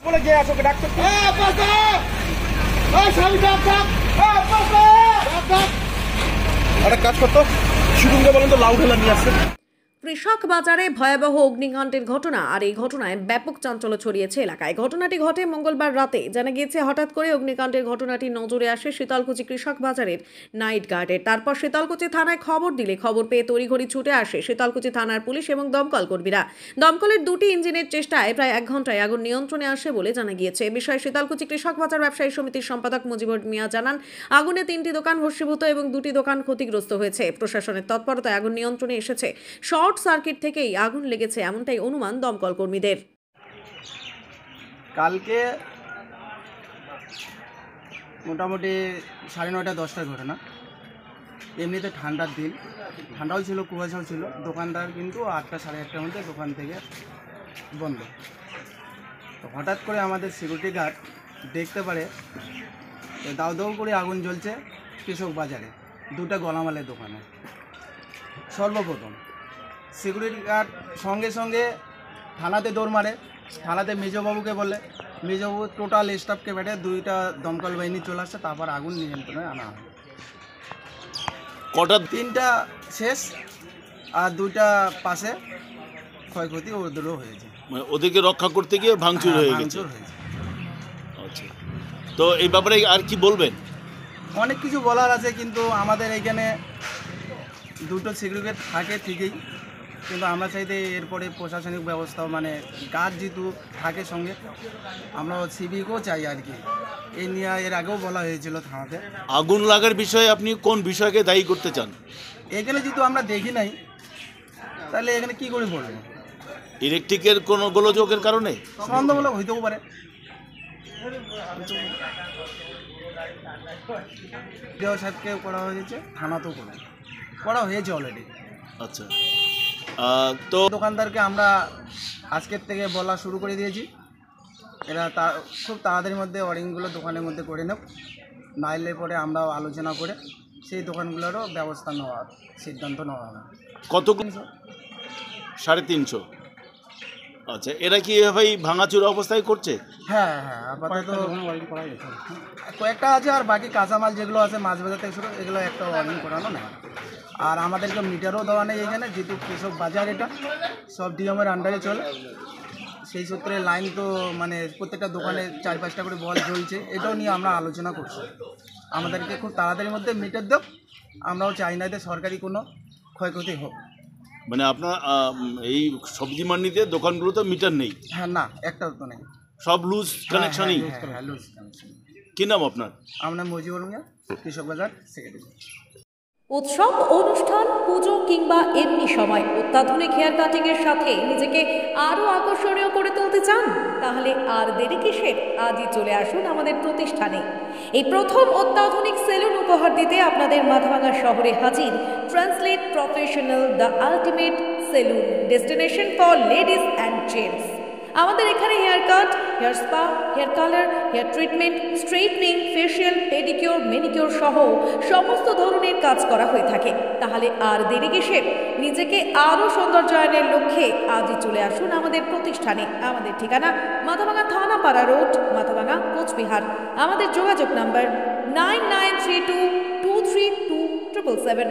বলে গিয়ে আসো ডাক্তার। আরে কাজ করতো শুধু বলেন তো লাউ ঢেলা নিয়ে আসছে। কৃষক বাজারে ভয়াবহ অগ্নিকাণ্ডের ঘটনা, আর এই ঘটনায় ব্যাপক চাঞ্চল্য ছড়িয়েছে এলাকায়। ঘটনাটি ঘটে মঙ্গলবার রাতে। জানা গিয়েছে হঠাৎ করে অগ্নিকাণ্ডের ঘটনাটি নজরে আসে শীতলকুচি কৃষক বাজারের নাইট গার্ডের। তারপর শীতলকুচি থানায় খবর দিলে খবর পেয়ে তড়িঘড়ি ছুটে আসে শীতলকুচি থানার পুলিশ এবং দমকল কর্মীরা। দমকলের দুটি ইঞ্জিনের চেষ্টায় প্রায় 1 ঘন্টায় আগুন নিয়ন্ত্রণে আসে বলে জানা গিয়েছে। এ বিষয়ে শীতলকুচি কৃষক বাজার ব্যবসায়ী সমিতির সম্পাদক মুজিবুর মিয়া জানান, আগুনে 3টি দোকান ভস্মীভূত এবং 2টি দোকান ক্ষতিগ্রস্ত হয়েছে। প্রশাসনের তৎপরতায় আগুন নিয়ন্ত্রণে এসেছে। শর্ট সার্কিট থেকেই আগুন লেগেছে এমনটাই অনুমান দমকল কর্মীদের। কালকে মোটামুটি 9:30 10টার ঘটনা। এমনিতে ঠান্ডার দিন, ঠান্ডাও ছিল, কুয়াশাও ছিল। দোকানদার কিন্তু 8টা 8:30টার মধ্যে দোকান থেকে বন্ধ। তো হঠাৎ করে আমাদের সিকিউরিটি গার্ড দেখতে পারে দাউ দাউ করে আগুন জ্বলছে কৃষক বাজারে 2টা গলামালের দোকানে। সর্বপ্রথম সিকিউরিটি গার্ড সঙ্গে সঙ্গে থানাতে দৌড় মারে। থানাতে মেজবাবুকে বলে, মেজবাবু টোটাল স্টাফকে বেটে 2টা দমকল বাহিনী চলে আসছে। তারপর আগুন নিয়ন্ত্রণে আনা হয়। কটা 3টা শেষ আর 2টা পাশে ক্ষয়ক্ষতি ওদেরও হয়েছে। মানে ওদেরকে রক্ষা করতে গিয়ে ভাঙচুর হয়ে গেছে। আচ্ছা, তো এই ব্যাপারে আর কি বলবেন? অনেক কিছু বলার আছে, কিন্তু আমাদের এইখানে 2টো সিকিউরিটি থাকে ঠিকই, কিন্তু আমরা চাইতে এরপরে প্রশাসনিক ব্যবস্থা মানে গার্ড যেহেতু থাকে সঙ্গে, আমরা সিভিকও চাই আর কি। এই নিয়ে এর আগেও বলা হয়েছিল থানাতে। আগুন লাগার বিষয়ে আপনি কোন বিষয়কে দায়ী করতে চান? এখানে যেহেতু আমরা দেখি নাই, তাহলে এখানে কি করে বলবো? ইলেকট্রিকের কোনো গোলযোগের কারণে সন্দেহমূলক হইতেও পারে। দেওয়া সাহেবকেও করা হয়েছে, থানাতেও করা হয়েছে অলরেডি। আচ্ছা, তো দোকানদারকে আমরা আজকের থেকে বলা শুরু করে দিয়েছি, এরা খুব তাড়াতাড়ির মধ্যে ওয়ারিংগুলো দোকানের মধ্যে করে নেব, নাইলে পরে আমরাও আলোচনা করে সেই দোকানগুলোরও ব্যবস্থা নেওয়ার সিদ্ধান্ত নেওয়া হবে। কত? 350। আচ্ছা, এরা কি এভাবেই ভাঙাচুরা অবস্থায় করছে? হ্যাঁ হ্যাঁ, আপাতত কয়েকটা আছে, আর বাকি কাঁচামাল যেগুলো আছে মাছ বাজার থেকে শুরু, এগুলো একটা ওয়ারিং করানো নেই। আর আমাদেরকে মিটারও দেওয়া নেই এখানে, যেহেতু কৃষক বাজার এটা সব ডিএমের আন্ডারে চলে। সেই সূত্রে লাইন তো মানে প্রত্যেকটা দোকানে 4-5টা করে বল জ্বলছে। এটাও নিয়ে আমরা আলোচনা করছি। আমাদেরকে খুব তাড়াতাড়ির মধ্যে মিটার দেব, আমরাও চাই না যে সরকারি কোনো ক্ষয়ক্ষতি হোক। মানে আপনার এই সবজি মান্ডিতে দোকানগুলোতে মিটার নেই? হ্যাঁ, না, একটাও তো নেই, সব লুজ কানেকশনই। হ্যাঁ, লুজ কানেকশন। কি নাম আপনার? আমরা মুজিবুর মিয়া, কৃষক বাজার সেক্রেটারি। উৎসব, অনুষ্ঠান, পুজো কিংবা এমনি সময় অত্যাধুনিক হেয়ার কাটিংয়ের সাথে নিজেকে আরও আকর্ষণীয় করে তুলতে চান? তাহলে আর দেরি কিসের? আজই চলে আসুন আমাদের প্রতিষ্ঠানে। এই প্রথম অত্যাধুনিক সেলুন উপহার দিতে আপনাদের মাথাভাঙা শহরে হাজির translate professional, the ultimate salon, destination for ladies and gents. আমাদের এখানে haircut, hair spa, hair colour, hair treatment, straightening, facial, pedicure, manicure সহ সমস্ত ধরনের কাজ করা হয়ে থাকে। তাহলে আর দেরি কিসের? নিজেকে আরও সৌন্দর্যায়নের লক্ষ্যে আজই চলে আসুন আমাদের প্রতিষ্ঠানে। আমাদের ঠিকানা মাথাভাঙা থানাপাড়া রোড, মাথাভাঙা, কোচবিহার। আমাদের যোগাযোগ নাম্বার 9932232777।